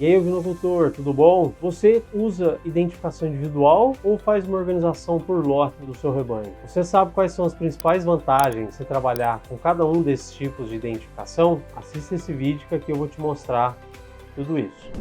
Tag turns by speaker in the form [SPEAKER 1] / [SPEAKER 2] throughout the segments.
[SPEAKER 1] E aí, ovinocultor, tudo bom? Você usa identificação individual ou faz uma organização por lote do seu rebanho? Você sabe quais são as principais vantagens de você trabalhar com cada um desses tipos de identificação? Assista esse vídeo que aqui eu vou te mostrar tudo isso.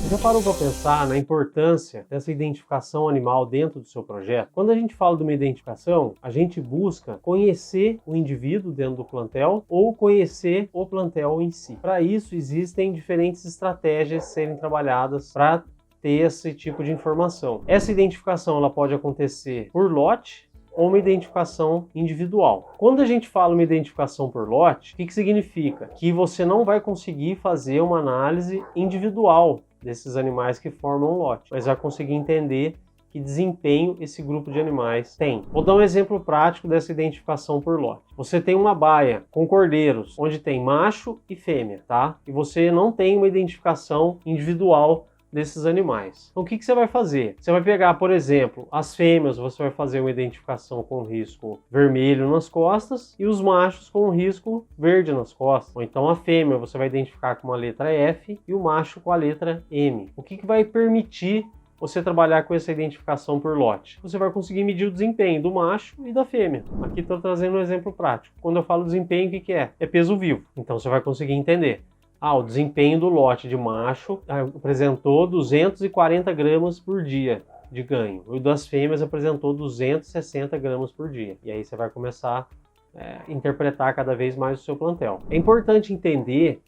[SPEAKER 1] Já parou para pensar na importância dessa identificação animal dentro do seu projeto? Quando a gente fala de uma identificação, a gente busca conhecer o indivíduo dentro do plantel ou conhecer o plantel em si. Para isso, existem diferentes estratégias a serem trabalhadas para ter esse tipo de informação. Essa identificação ela pode acontecer por lote ou uma identificação individual. Quando a gente fala uma identificação por lote, o que significa? Que você não vai conseguir fazer uma análise individual desses animais que formam um lote, mas vai conseguir entender que desempenho esse grupo de animais tem. Vou dar um exemplo prático dessa identificação por lote. Você tem uma baia com cordeiros, onde tem macho e fêmea, tá? E você não tem uma identificação individual desses animais. Então o que você vai fazer? Você vai pegar, por exemplo, as fêmeas, você vai fazer uma identificação com risco vermelho nas costas e os machos com risco verde nas costas. Ou então a fêmea você vai identificar com uma letra F e o macho com a letra M. O que vai permitir você trabalhar com essa identificação por lote? Você vai conseguir medir o desempenho do macho e da fêmea. Aqui estou trazendo um exemplo prático. Quando eu falo desempenho, o que é? É peso vivo. Então você vai conseguir entender. O desempenho do lote de macho apresentou 240 gramas por dia de ganho. O das fêmeas apresentou 260 gramas por dia. E aí você vai começar a interpretar cada vez mais o seu plantel. É importante entender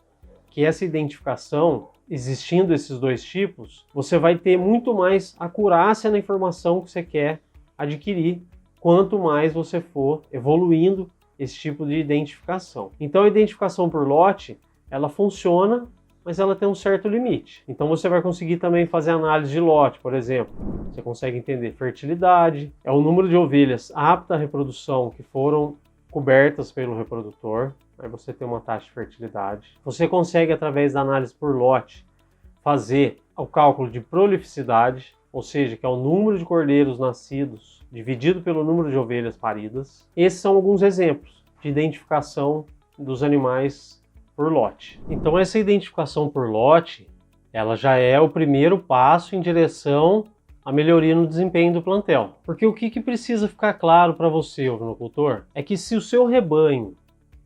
[SPEAKER 1] que essa identificação, existindo esses dois tipos, você vai ter muito mais acurácia na informação que você quer adquirir, quanto mais você for evoluindo esse tipo de identificação. Então a identificação por lote, ela funciona, mas ela tem um certo limite. Então você vai conseguir também fazer análise de lote, por exemplo. Você consegue entender fertilidade, é o número de ovelhas aptas à reprodução que foram cobertas pelo reprodutor. Aí você tem uma taxa de fertilidade. Você consegue, através da análise por lote, fazer o cálculo de prolificidade, ou seja, que é o número de cordeiros nascidos dividido pelo número de ovelhas paridas. Esses são alguns exemplos de identificação dos animais por lote. Então essa identificação por lote, ela já é o primeiro passo em direção à melhoria no desempenho do plantel. Porque o que precisa ficar claro para você, ovinocultor, é que se o seu rebanho,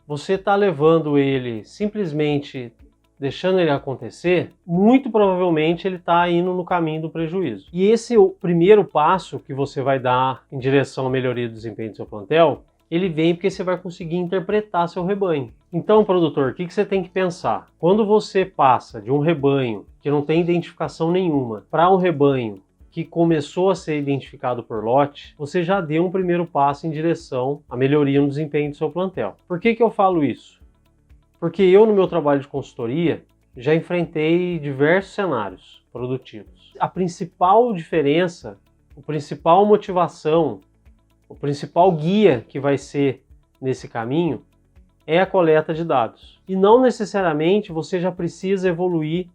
[SPEAKER 1] você está levando ele simplesmente deixando ele acontecer, muito provavelmente ele está indo no caminho do prejuízo. E esse é o primeiro passo que você vai dar em direção à melhoria do desempenho do seu plantel, ele vem porque você vai conseguir interpretar seu rebanho. Então, produtor, o que você tem que pensar? Quando você passa de um rebanho que não tem identificação nenhuma para um rebanho que começou a ser identificado por lote, você já deu um primeiro passo em direção à melhoria no desempenho do seu plantel. Por que eu falo isso? Porque eu, no meu trabalho de consultoria, já enfrentei diversos cenários produtivos. A principal diferença, a principal motivação, o principal guia que vai ser nesse caminho é a coleta de dados. E não necessariamente você já precisa evoluir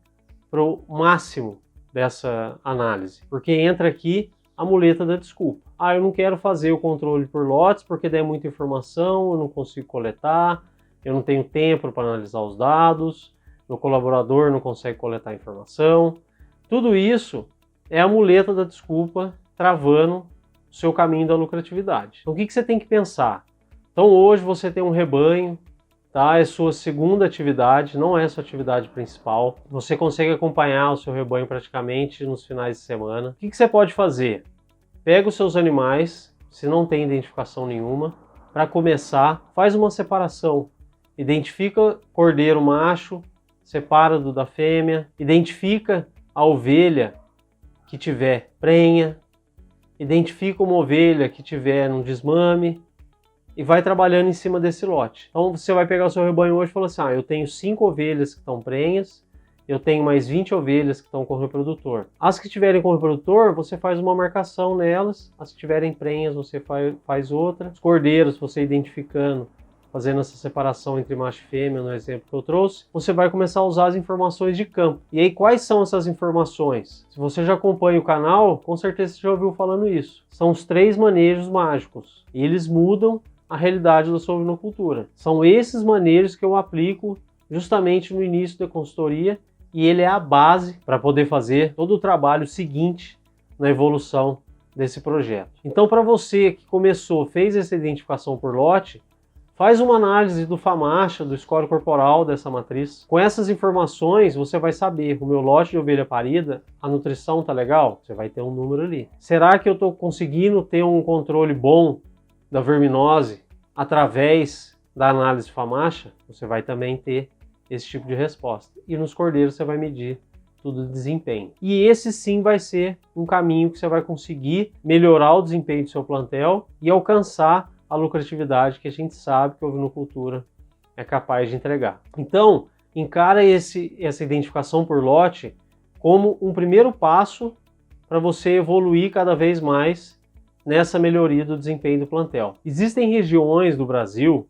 [SPEAKER 1] para o máximo dessa análise, porque entra aqui a muleta da desculpa. Eu não quero fazer o controle por lotes porque der muita informação, eu não consigo coletar, eu não tenho tempo para analisar os dados, meu colaborador não consegue coletar informação. Tudo isso é a muleta da desculpa travando o seu caminho da lucratividade. Então o que você tem que pensar? Então hoje você tem um rebanho, tá? É sua segunda atividade, não é sua atividade principal. Você consegue acompanhar o seu rebanho praticamente nos finais de semana. O que você pode fazer? Pega os seus animais, se não tem identificação nenhuma, para começar, faz uma separação. Identifica cordeiro macho, separa do da fêmea, identifica a ovelha que tiver prenha, identifica uma ovelha que tiver um desmame e vai trabalhando em cima desse lote. Então você vai pegar o seu rebanho hoje e falar assim, eu tenho 5 ovelhas que estão prenhas, eu tenho mais 20 ovelhas que estão com reprodutor. As que tiverem com reprodutor, você faz uma marcação nelas, as que tiverem prenhas você faz outra. Os cordeiros, você identificando fazendo essa separação entre macho e fêmea, no exemplo que eu trouxe, você vai começar a usar as informações de campo. E aí, quais são essas informações? Se você já acompanha o canal, com certeza você já ouviu falando isso. São os 3 manejos mágicos. E eles mudam a realidade da sua ovinocultura. São esses manejos que eu aplico justamente no início da consultoria, e ele é a base para poder fazer todo o trabalho seguinte na evolução desse projeto. Então, para você que começou, fez essa identificação por lote, faz uma análise do FAMACHA, do score corporal dessa matriz. Com essas informações, você vai saber, o meu lote de ovelha parida, a nutrição tá legal? Você vai ter um número ali. Será que eu estou conseguindo ter um controle bom da verminose através da análise FAMACHA? Você vai também ter esse tipo de resposta. E nos cordeiros você vai medir tudo de desempenho. E esse sim vai ser um caminho que você vai conseguir melhorar o desempenho do seu plantel e alcançar a lucratividade que a gente sabe que a ovinocultura é capaz de entregar. Então, encara essa identificação por lote como um primeiro passo para você evoluir cada vez mais nessa melhoria do desempenho do plantel. Existem regiões do Brasil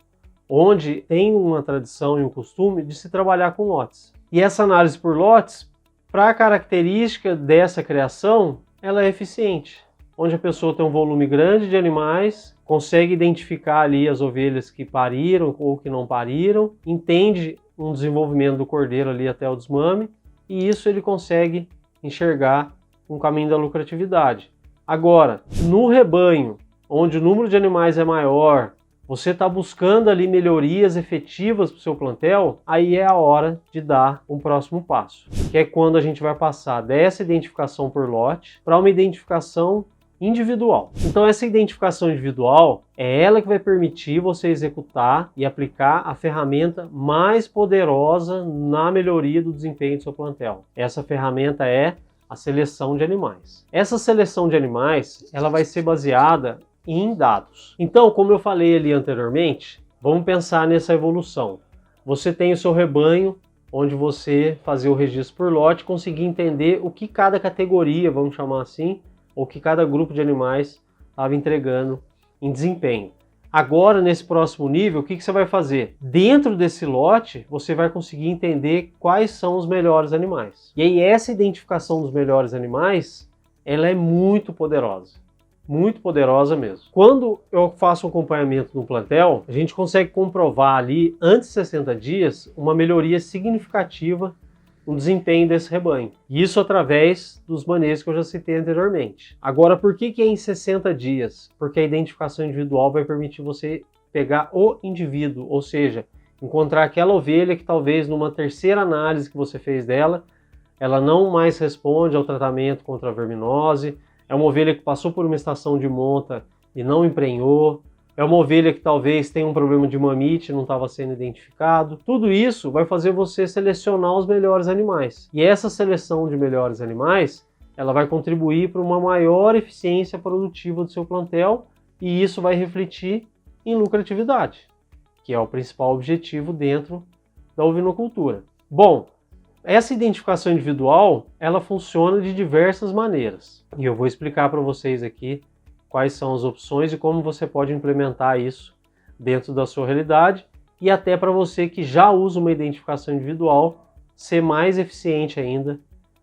[SPEAKER 1] onde tem uma tradição e um costume de se trabalhar com lotes. E essa análise por lotes, para a característica dessa criação, ela é eficiente. Onde a pessoa tem um volume grande de animais, consegue identificar ali as ovelhas que pariram ou que não pariram, entende um desenvolvimento do cordeiro ali até o desmame, e isso ele consegue enxergar um caminho da lucratividade. Agora, no rebanho, onde o número de animais é maior, você está buscando ali melhorias efetivas para o seu plantel, aí é a hora de dar um próximo passo, que é quando a gente vai passar dessa identificação por lote para uma identificação individual. Então essa identificação individual é ela que vai permitir você executar e aplicar a ferramenta mais poderosa na melhoria do desempenho do seu plantel. Essa ferramenta é a seleção de animais. Essa seleção de animais, ela vai ser baseada em dados. Então, como eu falei ali anteriormente, vamos pensar nessa evolução. Você tem o seu rebanho, onde você fazia o registro por lote, conseguir entender o que cada categoria, vamos chamar assim, ou que cada grupo de animais estava entregando em desempenho. Agora, nesse próximo nível, o que você vai fazer? Dentro desse lote, você vai conseguir entender quais são os melhores animais. E aí, essa identificação dos melhores animais, ela é muito poderosa. Muito poderosa mesmo. Quando eu faço um acompanhamento no plantel, a gente consegue comprovar ali, antes de 60 dias, uma melhoria significativa no desempenho desse rebanho. E isso através dos manejos que eu já citei anteriormente. Agora, por que é em 60 dias? Porque a identificação individual vai permitir você pegar o indivíduo, ou seja, encontrar aquela ovelha que talvez numa terceira análise que você fez dela, ela não mais responde ao tratamento contra a verminose, é uma ovelha que passou por uma estação de monta e não emprenhou, é uma ovelha que talvez tenha um problema de mamite, não estava sendo identificado. Tudo isso vai fazer você selecionar os melhores animais. E essa seleção de melhores animais, ela vai contribuir para uma maior eficiência produtiva do seu plantel, e isso vai refletir em lucratividade, que é o principal objetivo dentro da ovinocultura. Bom, essa identificação individual, ela funciona de diversas maneiras. E eu vou explicar para vocês aqui quais são as opções e como você pode implementar isso dentro da sua realidade, e até para você que já usa uma identificação individual, ser mais eficiente ainda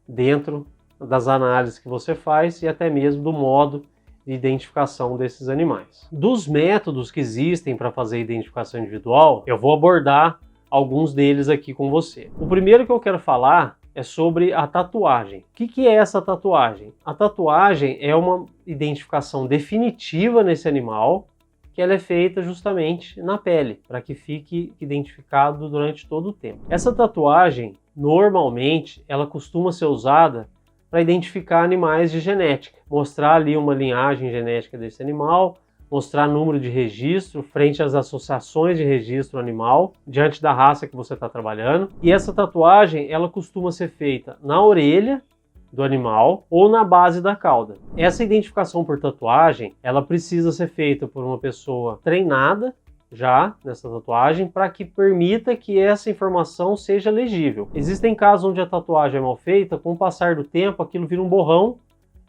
[SPEAKER 1] dentro das análises que você faz e até mesmo do modo de identificação desses animais. Dos métodos que existem para fazer identificação individual, eu vou abordar alguns deles aqui com você. O primeiro que eu quero falar é sobre a tatuagem. O que é essa tatuagem? A tatuagem é uma identificação definitiva nesse animal, que ela é feita justamente na pele, para que fique identificado durante todo o tempo. Essa tatuagem, normalmente, ela costuma ser usada para identificar animais de genética, mostrar ali uma linhagem genética desse animal, mostrar número de registro frente às associações de registro animal, diante da raça que você está trabalhando. E essa tatuagem, ela costuma ser feita na orelha do animal ou na base da cauda. Essa identificação por tatuagem, ela precisa ser feita por uma pessoa treinada já nessa tatuagem, para que permita que essa informação seja legível. Existem casos onde a tatuagem é mal feita, com o passar do tempo aquilo vira um borrão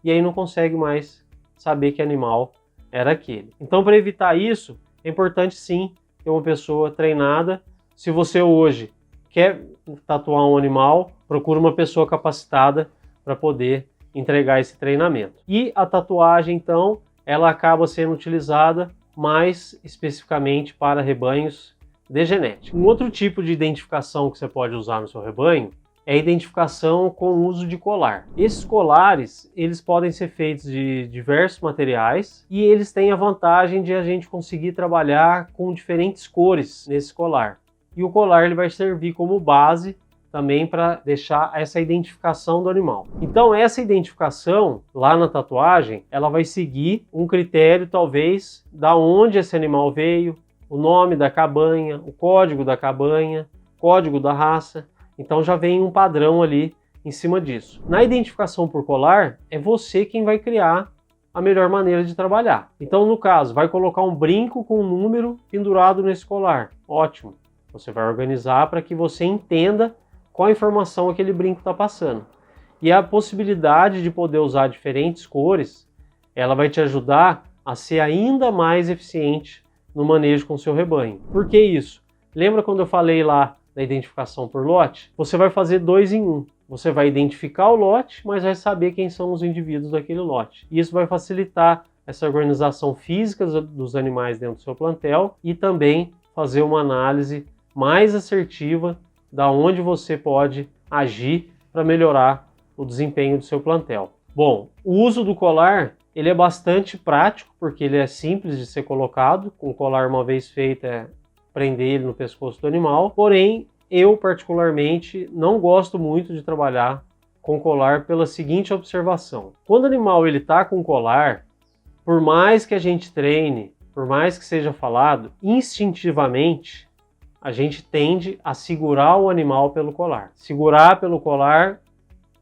[SPEAKER 1] e aí não consegue mais saber que animal era aquele. Então, para evitar isso, é importante sim ter uma pessoa treinada. Se você hoje quer tatuar um animal, procura uma pessoa capacitada para poder entregar esse treinamento. E a tatuagem, então, ela acaba sendo utilizada mais especificamente para rebanhos de genética. Um outro tipo de identificação que você pode usar no seu rebanho é a identificação com o uso de colar. Esses colares, eles podem ser feitos de diversos materiais e eles têm a vantagem de a gente conseguir trabalhar com diferentes cores nesse colar. E o colar ele vai servir como base também para deixar essa identificação do animal. Então essa identificação lá na tatuagem, ela vai seguir um critério talvez da onde esse animal veio, o nome da cabanha, o código da cabanha, código da raça. Então já vem um padrão ali em cima disso. Na identificação por colar, é você quem vai criar a melhor maneira de trabalhar. Então no caso, vai colocar um brinco com um número pendurado nesse colar. Ótimo. Você vai organizar para que você entenda qual a informação aquele brinco está passando. E a possibilidade de poder usar diferentes cores, ela vai te ajudar a ser ainda mais eficiente no manejo com o seu rebanho. Por que isso? Lembra quando eu falei lá da identificação por lote? Você vai fazer 2 em 1. Você vai identificar o lote, mas vai saber quem são os indivíduos daquele lote. E isso vai facilitar essa organização física dos animais dentro do seu plantel e também fazer uma análise mais assertiva da onde você pode agir para melhorar o desempenho do seu plantel. Bom, o uso do colar ele é bastante prático porque ele é simples de ser colocado. Com o colar uma vez feito é prender ele no pescoço do animal. Porém, eu particularmente não gosto muito de trabalhar com colar pela seguinte observação. Quando o animal ele está com colar, por mais que a gente treine, por mais que seja falado, instintivamente a gente tende a segurar o animal pelo colar. Segurar pelo colar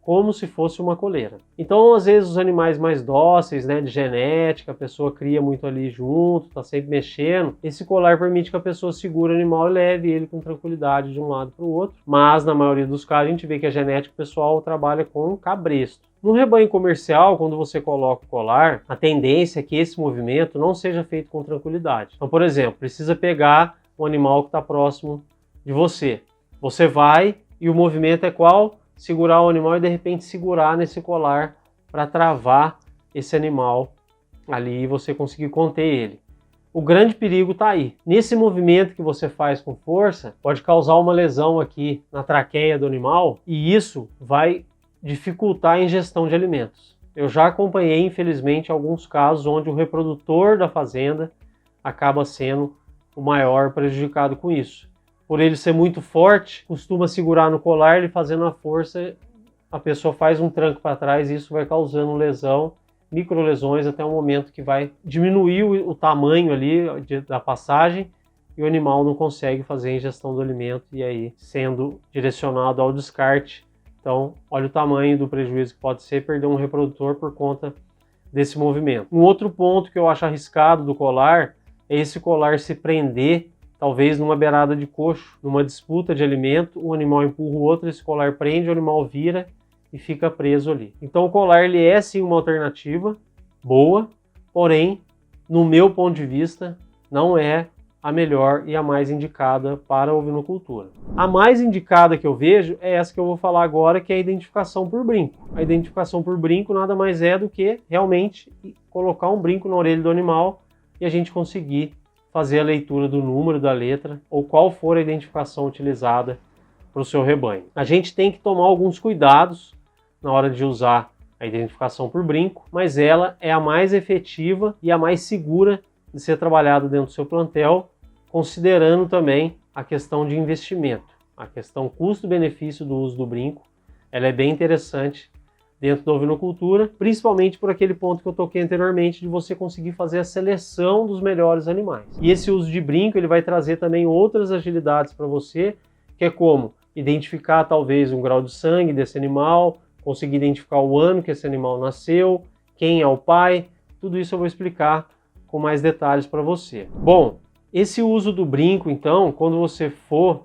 [SPEAKER 1] como se fosse uma coleira. Então, às vezes, os animais mais dóceis, né, de genética, a pessoa cria muito ali junto, está sempre mexendo, esse colar permite que a pessoa segure o animal e leve ele com tranquilidade de um lado para o outro. Mas, na maioria dos casos, a gente vê que a genética pessoal trabalha com cabresto. No rebanho comercial, quando você coloca o colar, a tendência é que esse movimento não seja feito com tranquilidade. Então, por exemplo, precisa pegar um animal que está próximo de você. Você vai e o movimento é qual? Segurar o animal e de repente segurar nesse colar para travar esse animal ali e você conseguir conter ele. O grande perigo está aí. Nesse movimento que você faz com força, pode causar uma lesão aqui na traqueia do animal e isso vai dificultar a ingestão de alimentos. Eu já acompanhei, infelizmente, alguns casos onde o reprodutor da fazenda acaba sendo o maior prejudicado com isso. Por ele ser muito forte, costuma segurar no colar, ele fazendo a força, a pessoa faz um tranco para trás e isso vai causando lesão, microlesões, até um momento que vai diminuir o tamanho ali da passagem e o animal não consegue fazer a ingestão do alimento e aí sendo direcionado ao descarte. Então, olha o tamanho do prejuízo que pode ser perder um reprodutor por conta desse movimento. Um outro ponto que eu acho arriscado do colar é esse colar se prender, talvez numa beirada de coxo, numa disputa de alimento, um animal empurra o outro, esse colar prende, o animal vira e fica preso ali. Então o colar ele é sim uma alternativa boa, porém, no meu ponto de vista, não é a melhor e a mais indicada para a ovinocultura. A mais indicada que eu vejo é essa que eu vou falar agora, que é a identificação por brinco. A identificação por brinco nada mais é do que realmente colocar um brinco na orelha do animal e a gente conseguir fazer a leitura do número da letra ou qual for a identificação utilizada para o seu rebanho. A gente tem que tomar alguns cuidados na hora de usar a identificação por brinco, mas ela é a mais efetiva e a mais segura de ser trabalhada dentro do seu plantel, considerando também a questão de investimento. A questão custo-benefício do uso do brinco, ela é bem interessante dentro da ovinocultura, principalmente por aquele ponto que eu toquei anteriormente de você conseguir fazer a seleção dos melhores animais. E esse uso de brinco ele vai trazer também outras agilidades para você, que é como identificar talvez um grau de sangue desse animal, conseguir identificar o ano que esse animal nasceu, quem é o pai, tudo isso eu vou explicar com mais detalhes para você. Bom, esse uso do brinco então, quando você for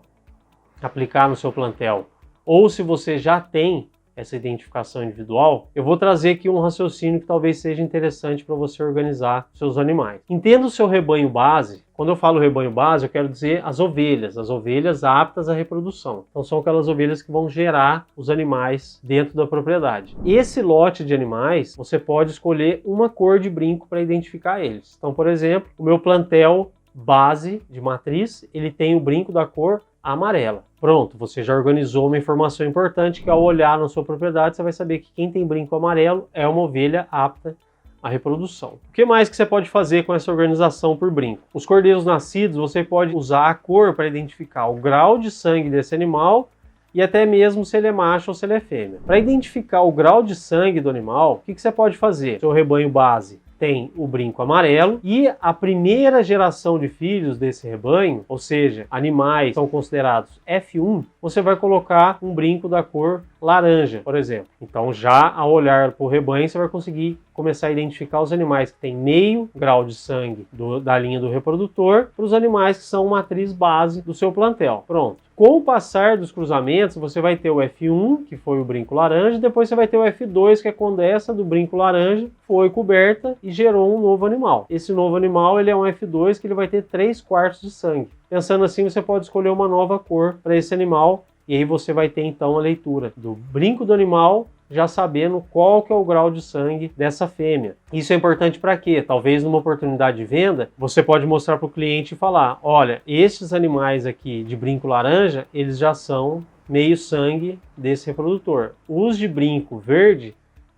[SPEAKER 1] aplicar no seu plantel, ou se você já tem essa identificação individual, eu vou trazer aqui um raciocínio que talvez seja interessante para você organizar seus animais. Entenda o seu rebanho base. Quando eu falo rebanho base, eu quero dizer as ovelhas aptas à reprodução. Então são aquelas ovelhas que vão gerar os animais dentro da propriedade. Esse lote de animais, você pode escolher uma cor de brinco para identificar eles. Então, por exemplo, o meu plantel base de matriz, ele tem o brinco da cor amarela. Pronto, você já organizou uma informação importante que ao olhar na sua propriedade, você vai saber que quem tem brinco amarelo é uma ovelha apta à reprodução. O que mais que você pode fazer com essa organização por brinco? Os cordeiros nascidos, você pode usar a cor para identificar o grau de sangue desse animal e até mesmo se ele é macho ou se ele é fêmea. Para identificar o grau de sangue do animal, o que você pode fazer? Seu rebanho base tem o brinco amarelo e a primeira geração de filhos desse rebanho, ou seja, animais que são considerados F1, você vai colocar um brinco da cor laranja, por exemplo. Então já ao olhar para o rebanho, você vai conseguir começar a identificar os animais que têm meio grau de sangue da linha do reprodutor para os animais que são matriz base do seu plantel. Pronto. Com o passar dos cruzamentos, você vai ter o F1, que foi o brinco laranja, e depois você vai ter o F2, que é quando essa do brinco laranja foi coberta e gerou um novo animal. Esse novo animal ele é um F2 que ele vai ter 3/4 de sangue. Pensando assim, você pode escolher uma nova cor para esse animal, e aí você vai ter então a leitura do brinco do animal, já sabendo qual que é o grau de sangue dessa fêmea. Isso é importante para quê? Talvez numa oportunidade de venda, você pode mostrar para o cliente e falar, olha, estes animais aqui de brinco laranja, eles já são meio sangue desse reprodutor. Os de brinco verde,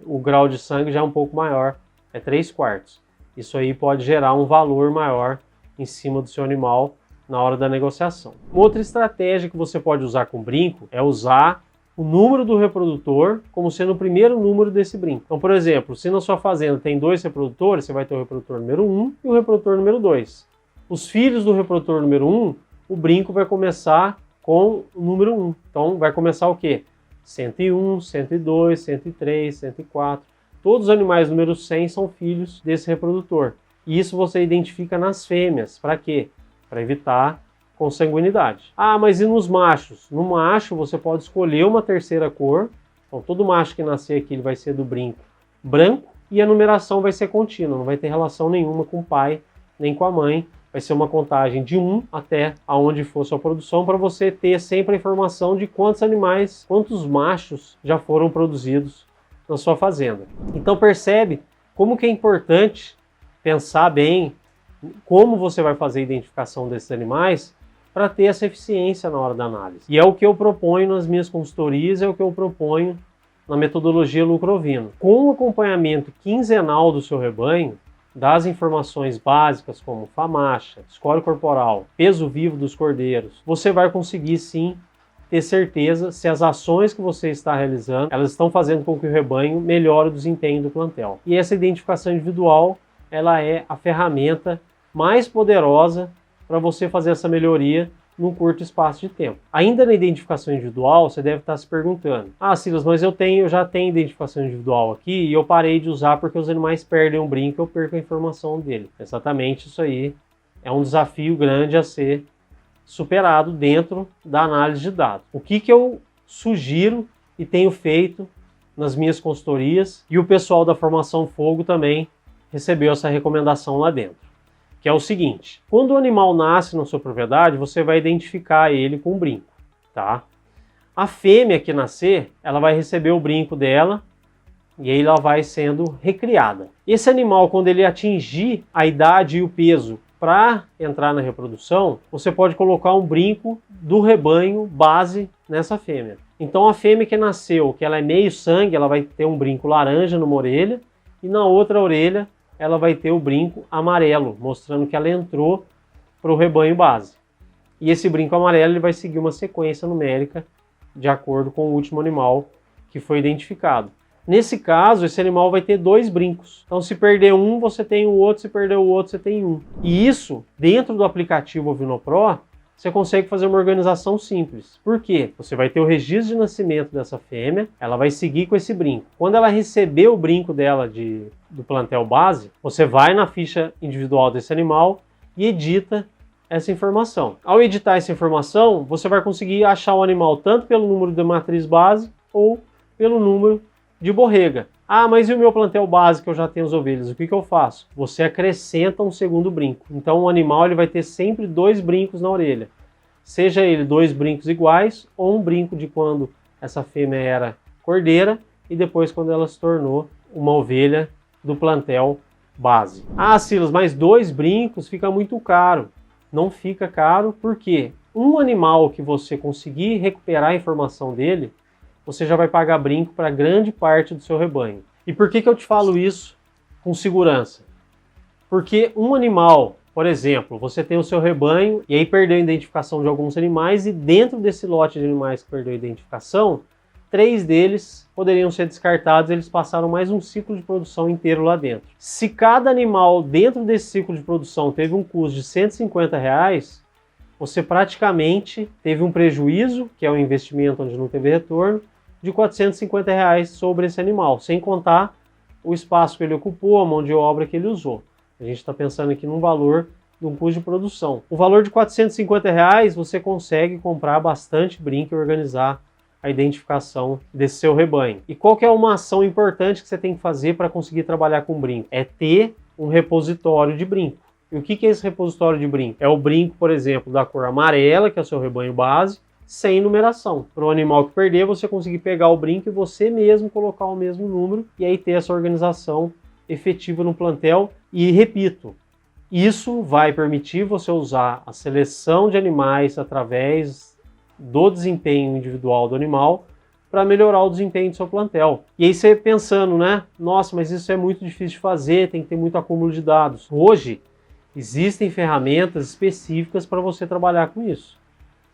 [SPEAKER 1] o grau de sangue já é um pouco maior, é 3/4. Isso aí pode gerar um valor maior em cima do seu animal na hora da negociação. Uma outra estratégia que você pode usar com brinco é usar o número do reprodutor como sendo o primeiro número desse brinco. Então, por exemplo, se na sua fazenda tem 2 reprodutores, você vai ter o reprodutor número 1 e o reprodutor número 2. Os filhos do reprodutor número 1, o brinco vai começar com o número 1. Então, vai começar o quê? 101, 102, 103, 104. Todos os animais número 100 são filhos desse reprodutor. E isso você identifica nas fêmeas. Para quê? Para evitar consanguinidade. Ah, mas e nos machos? No macho você pode escolher uma terceira cor. Então todo macho que nascer aqui ele vai ser do brinco branco e a numeração vai ser contínua, não vai ter relação nenhuma com o pai nem com a mãe. Vai ser uma contagem de 1 até aonde for sua produção para você ter sempre a informação de quantos animais, quantos machos já foram produzidos na sua fazenda. Então percebe como que é importante pensar bem como você vai fazer a identificação desses animais para ter essa eficiência na hora da análise. E é o que eu proponho nas minhas consultorias, é o que eu proponho na metodologia lucro ovino. Com o acompanhamento quinzenal do seu rebanho, das informações básicas como famacha, score corporal, peso vivo dos cordeiros, você vai conseguir sim ter certeza se as ações que você está realizando, elas estão fazendo com que o rebanho melhore o desempenho do plantel. E essa identificação individual, ela é a ferramenta mais poderosa para você fazer essa melhoria num curto espaço de tempo. Ainda na identificação individual, você deve estar se perguntando, ah, Silas, mas eu já tenho identificação individual aqui e eu parei de usar porque os animais perdem um brinco e eu perco a informação dele. Exatamente isso aí é um desafio grande a ser superado dentro da análise de dados. O que eu sugiro e tenho feito nas minhas consultorias, e o pessoal da Formação Fogo também recebeu essa recomendação lá dentro, que é o seguinte: quando o animal nasce na sua propriedade, você vai identificar ele com um brinco, tá? A fêmea que nascer, ela vai receber o brinco dela e aí ela vai sendo recriada. Esse animal, quando ele atingir a idade e o peso para entrar na reprodução, você pode colocar um brinco do rebanho base nessa fêmea. Então a fêmea que nasceu, que ela é meio sangue, ela vai ter um brinco laranja numa orelha e na outra orelha ela vai ter o brinco amarelo, mostrando que ela entrou para o rebanho base. E esse brinco amarelo ele vai seguir uma sequência numérica de acordo com o último animal que foi identificado. Nesse caso, esse animal vai ter 2 brincos. Então, se perder um, você tem o outro, se perder o outro, você tem um. E isso, dentro do aplicativo OvinoPro, você consegue fazer uma organização simples. Por quê? Você vai ter o registro de nascimento dessa fêmea, ela vai seguir com esse brinco. Quando ela receber o brinco dela do plantel base, você vai na ficha individual desse animal e edita essa informação. Ao editar essa informação, você vai conseguir achar o animal tanto pelo número da matriz base ou pelo número de borrega. Ah, mas e o meu plantel base que eu já tenho as ovelhas? O que eu faço? Você acrescenta um segundo brinco. Então o animal ele vai ter sempre 2 brincos na orelha. Seja ele 2 brincos iguais ou um brinco de quando essa fêmea era cordeira e depois quando ela se tornou uma ovelha do plantel base. Ah, Silas, mas 2 brincos fica muito caro. Não fica caro porque um animal que você conseguir recuperar a informação dele, você já vai pagar brinco para grande parte do seu rebanho. E por que eu te falo isso com segurança? Porque um animal, por exemplo, você tem o seu rebanho e aí perdeu a identificação de alguns animais e dentro desse lote de animais que perdeu a identificação, 3 deles poderiam ser descartados, eles passaram mais um ciclo de produção inteiro lá dentro. Se cada animal dentro desse ciclo de produção teve um custo de R$150, você praticamente teve um prejuízo, que é um investimento onde não teve retorno, de R$450 sobre esse animal, sem contar o espaço que ele ocupou, a mão de obra que ele usou. A gente está pensando aqui num valor de um custo de produção. O valor de R$450 você consegue comprar bastante brinco e organizar a identificação desse seu rebanho. E qual que é uma ação importante que você tem que fazer para conseguir trabalhar com brinco? É ter um repositório de brinco. E o que é esse repositório de brinco? É o brinco, por exemplo, da cor amarela, que é o seu rebanho base, sem numeração. Para o animal que perder, você conseguir pegar o brinco e você mesmo colocar o mesmo número e aí ter essa organização efetiva no plantel. E repito, isso vai permitir você usar a seleção de animais através do desempenho individual do animal para melhorar o desempenho do seu plantel. E aí você pensando, né? Nossa, mas isso é muito difícil de fazer, tem que ter muito acúmulo de dados. Hoje, existem ferramentas específicas para você trabalhar com isso.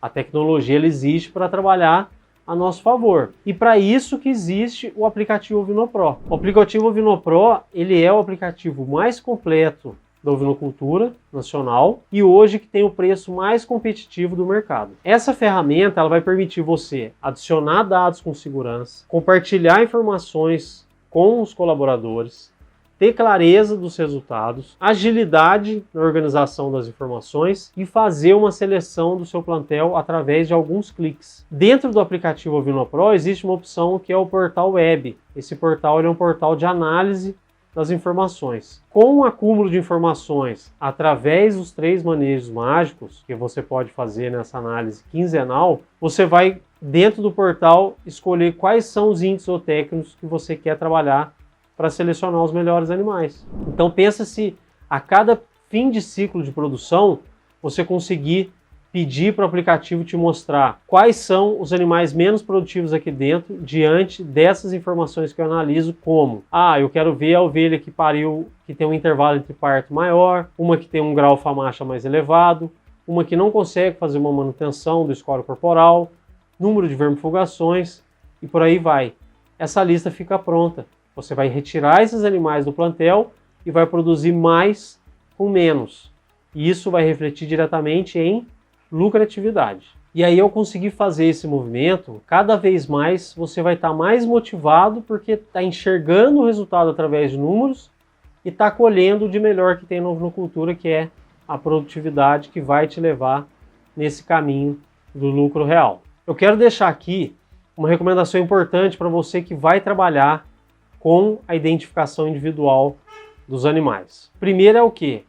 [SPEAKER 1] A tecnologia ela existe para trabalhar a nosso favor. E para isso que existe o aplicativo OvinoPro. O aplicativo OvinoPro, ele é o aplicativo mais completo da ovinocultura nacional e hoje que tem o preço mais competitivo do mercado. Essa ferramenta ela vai permitir você adicionar dados com segurança, compartilhar informações com os colaboradores, ter clareza dos resultados, agilidade na organização das informações e fazer uma seleção do seu plantel através de alguns cliques. Dentro do aplicativo OvinoPro existe uma opção que é o portal web. Esse portal é um portal de análise das informações. Com o acúmulo de informações através dos 3 manejos mágicos que você pode fazer nessa análise quinzenal, você vai dentro do portal escolher quais são os índices ou técnicos que você quer trabalhar para selecionar os melhores animais. Então pensa se a cada fim de ciclo de produção você conseguir pedir para o aplicativo te mostrar quais são os animais menos produtivos aqui dentro diante dessas informações que eu analizo, como eu quero ver a ovelha que pariu, que tem um intervalo entre parto maior, uma que tem um grau famacha mais elevado, uma que não consegue fazer uma manutenção do score corporal, número de vermifugações e por aí vai. Essa lista fica pronta. Você vai retirar esses animais do plantel e vai produzir mais com menos. E isso vai refletir diretamente em lucratividade. E aí eu consegui fazer esse movimento, cada vez mais você vai estar mais motivado porque está enxergando o resultado através de números e está colhendo o de melhor que tem na ovinocultura, que é a produtividade que vai te levar nesse caminho do lucro real. Eu quero deixar aqui uma recomendação importante para você que vai trabalhar com a identificação individual dos animais. Primeiro é o quê?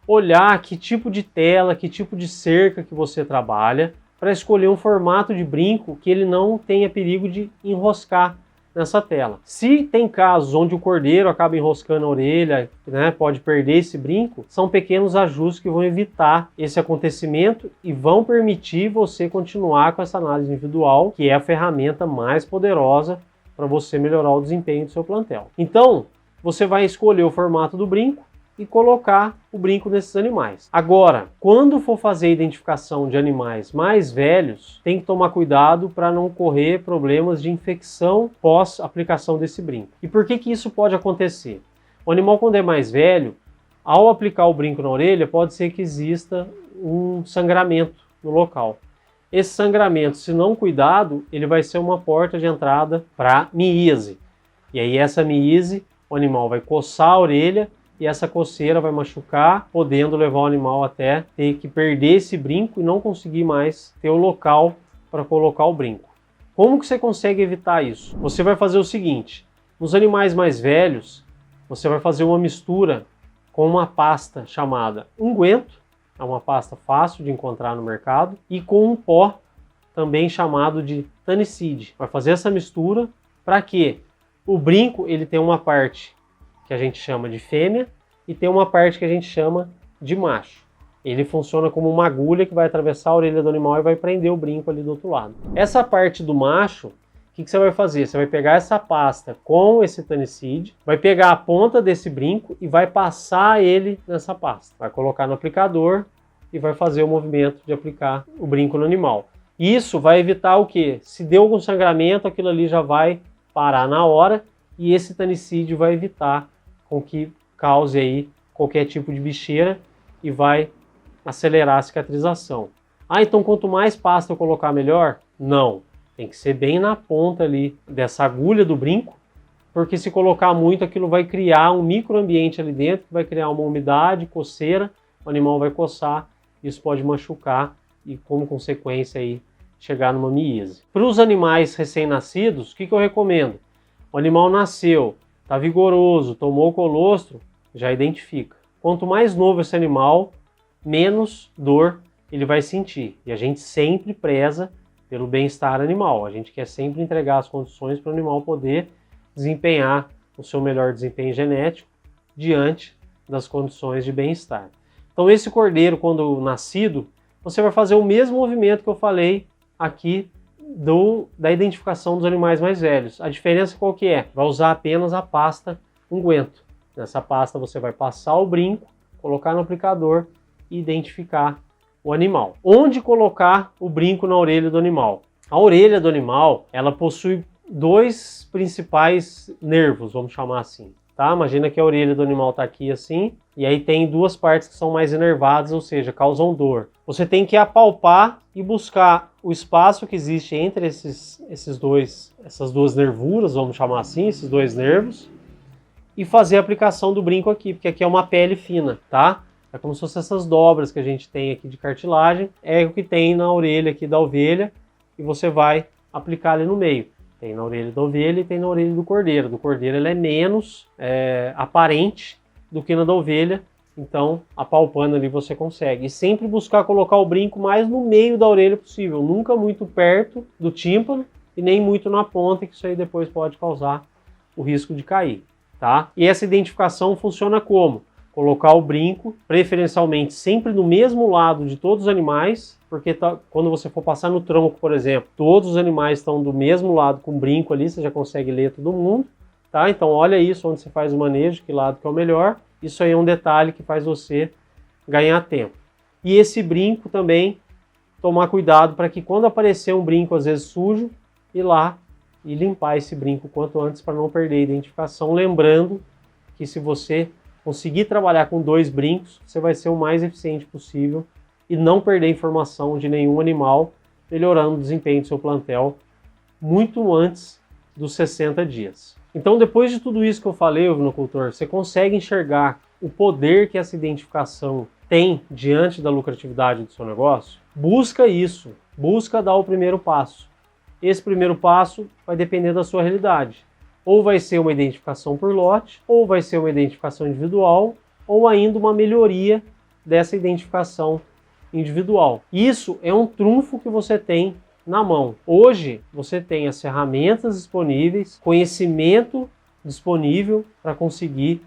[SPEAKER 1] Olhar que tipo de tela, que tipo de cerca que você trabalha para escolher um formato de brinco que ele não tenha perigo de enroscar nessa tela. Se tem casos onde o cordeiro acaba enroscando a orelha, pode perder esse brinco, são pequenos ajustes que vão evitar esse acontecimento e vão permitir você continuar com essa análise individual, que é a ferramenta mais poderosa para você melhorar o desempenho do seu plantel. Então, você vai escolher o formato do brinco e colocar o brinco nesses animais. Agora, quando for fazer a identificação de animais mais velhos, tem que tomar cuidado para não correr problemas de infecção pós aplicação desse brinco. E por que isso pode acontecer? O animal, quando é mais velho, ao aplicar o brinco na orelha, pode ser que exista um sangramento no local. Esse sangramento, se não cuidado, ele vai ser uma porta de entrada para miíase. E aí essa miíase, o animal vai coçar a orelha e essa coceira vai machucar, podendo levar o animal até ter que perder esse brinco e não conseguir mais ter o local para colocar o brinco. Como que você consegue evitar isso? Você vai fazer o seguinte, nos animais mais velhos, você vai fazer uma mistura com uma pasta chamada unguento, é uma pasta fácil de encontrar no mercado, e com um pó também chamado de tanicide. Vai fazer essa mistura para que o brinco ele tem uma parte que a gente chama de fêmea e tem uma parte que a gente chama de macho. Ele funciona como uma agulha que vai atravessar a orelha do animal e vai prender o brinco ali do outro lado. Essa parte do macho, o que você vai fazer? Você vai pegar essa pasta com esse tanicide, vai pegar a ponta desse brinco e vai passar ele nessa pasta. Vai colocar no aplicador e vai fazer o movimento de aplicar o brinco no animal. Isso vai evitar o quê? Se deu algum sangramento, aquilo ali já vai parar na hora e esse tanicide vai evitar com que cause aí qualquer tipo de bicheira e vai acelerar a cicatrização. Ah, então quanto mais pasta eu colocar melhor? Não, tem que ser bem na ponta ali dessa agulha do brinco, porque se colocar muito aquilo vai criar um microambiente ali dentro, vai criar uma umidade, coceira, o animal vai coçar, isso pode machucar e como consequência aí chegar numa miíase. Para os animais recém-nascidos, o que eu recomendo? O animal nasceu, está vigoroso, tomou colostro, já identifica. Quanto mais novo esse animal, menos dor ele vai sentir. E a gente sempre preza pelo bem-estar animal. A gente quer sempre entregar as condições para o animal poder desempenhar o seu melhor desempenho genético diante das condições de bem-estar. Então esse cordeiro, quando nascido, você vai fazer o mesmo movimento que eu falei aqui da identificação dos animais mais velhos. A diferença qual que é? Vai usar apenas a pasta unguento. Nessa pasta você vai passar o brinco, colocar no aplicador e identificar o animal. Onde colocar o brinco na orelha do animal? A orelha do animal, ela possui dois principais nervos, vamos chamar assim. Tá? Imagina que a orelha do animal está aqui assim, e aí tem duas partes que são mais inervadas, ou seja, causam dor. Você tem que apalpar e buscar o espaço que existe entre essas duas nervuras, vamos chamar assim, esses dois nervos, e fazer a aplicação do brinco aqui, porque aqui é uma pele fina, tá? É como se fossem essas dobras que a gente tem aqui de cartilagem, é o que tem na orelha aqui da ovelha, e você vai aplicar ali no meio. Tem na orelha da ovelha e tem na orelha do cordeiro. Do cordeiro ela é menos aparente do que na da ovelha, então apalpando ali você consegue. E sempre buscar colocar o brinco mais no meio da orelha possível, nunca muito perto do tímpano e nem muito na ponta, que isso aí depois pode causar o risco de cair. Tá? E essa identificação funciona como? Colocar o brinco, preferencialmente sempre no mesmo lado de todos os animais, porque quando você for passar no tronco, por exemplo, todos os animais estão do mesmo lado com o brinco ali, você já consegue ler todo mundo, tá? Então olha isso, onde você faz o manejo, que lado que é o melhor. Isso aí é um detalhe que faz você ganhar tempo. E esse brinco também, tomar cuidado para que quando aparecer um brinco às vezes sujo, ir lá e limpar esse brinco quanto antes para não perder a identificação, lembrando que se você conseguir trabalhar com 2 brincos, você vai ser o mais eficiente possível e não perder informação de nenhum animal, melhorando o desempenho do seu plantel muito antes dos 60 dias. Então, depois de tudo isso que eu falei, ovinocultor, você consegue enxergar o poder que essa identificação tem diante da lucratividade do seu negócio? Busca isso, busca dar o primeiro passo. Esse primeiro passo vai depender da sua realidade. Ou vai ser uma identificação por lote, ou vai ser uma identificação individual, ou ainda uma melhoria dessa identificação individual. Isso é um trunfo que você tem na mão. Hoje você tem as ferramentas disponíveis, conhecimento disponível para conseguir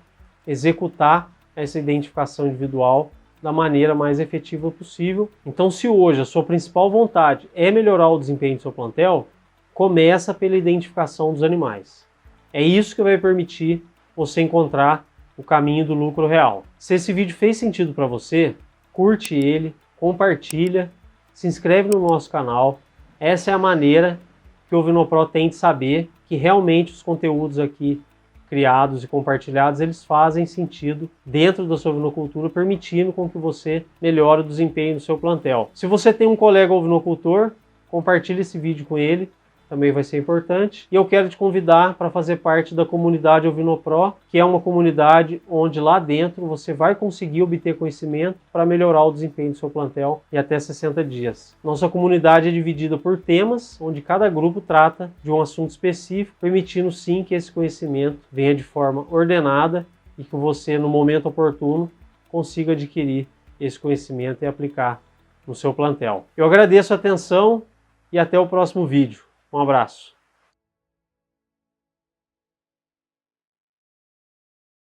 [SPEAKER 1] executar essa identificação individual da maneira mais efetiva possível. Então, se hoje a sua principal vontade é melhorar o desempenho do seu plantel, começa pela identificação dos animais. É isso que vai permitir você encontrar o caminho do lucro real. Se esse vídeo fez sentido para você, curte ele, compartilha, se inscreve no nosso canal. Essa é a maneira que o Ovinopro tem de saber que realmente os conteúdos aqui criados e compartilhados, eles fazem sentido dentro da sua ovinocultura, permitindo com que você melhore o desempenho do seu plantel. Se você tem um colega ovinocultor, compartilhe esse vídeo com ele também vai ser importante. E eu quero te convidar para fazer parte da comunidade Ovinopro, que é uma comunidade onde lá dentro você vai conseguir obter conhecimento para melhorar o desempenho do seu plantel em até 60 dias. Nossa comunidade é dividida por temas, onde cada grupo trata de um assunto específico, permitindo sim que esse conhecimento venha de forma ordenada e que você, no momento oportuno, consiga adquirir esse conhecimento e aplicar no seu plantel. Eu agradeço a atenção e até o próximo vídeo. Um abraço.